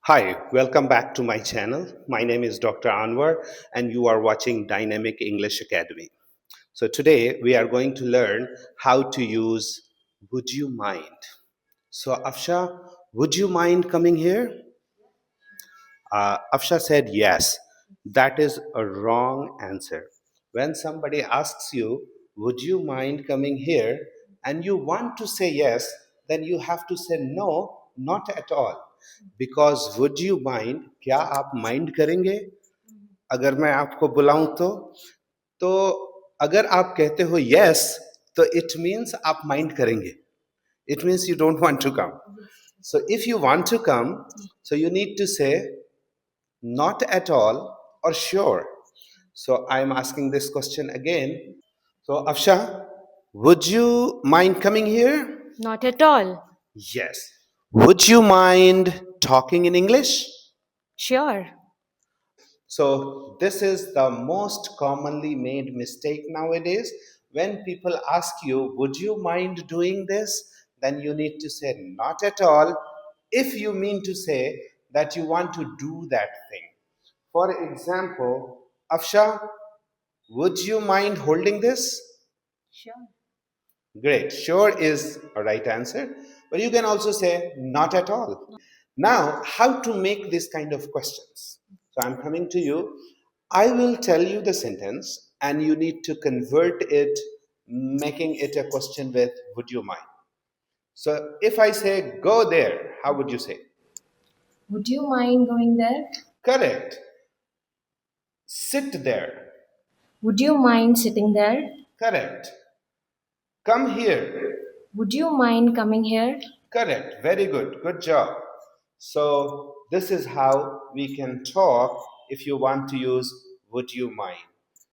Hi, welcome back to my channel. My name is Dr. Anwar, and you are watching Dynamic English Academy. So, today we are going to learn how to use would you mind. So, Afsha, would you mind coming here? Afsha said yes. That is a wrong answer. When somebody asks you, would you mind coming here? And you want to say yes, then you have to say no, not at all. Because would you mind, क्या आप mind करेंगे? अगर मैं आपको बुलाऊं तो अगर आप कहते हो yes, तो it means आप mind करेंगे. It means you don't want to come. So if you want to come, so you need to say not at all or sure. So I'm asking this question again. So Afsha, would you mind coming here? Not at all. Yes. Would you mind talking in English? Sure. So this is the most commonly made mistake nowadays. When people ask you, would you mind doing this? Then you need to say not at all if you mean to say that you want to do that thing. For example, Afsha, would you mind holding this? Sure. Great. Sure is a right answer. But you can also say not at all. Now, how to make this kind of questions? So I'm coming to you. I will tell you the sentence and you need to convert it, making it a question with would you mind? So if I say go there, how would you say? Would you mind going there? Correct. Sit there. Would you mind sitting there? Correct. Come here. Would you mind coming here? Correct. Very good. Good job. So, this is how we can talk if you want to use would you mind.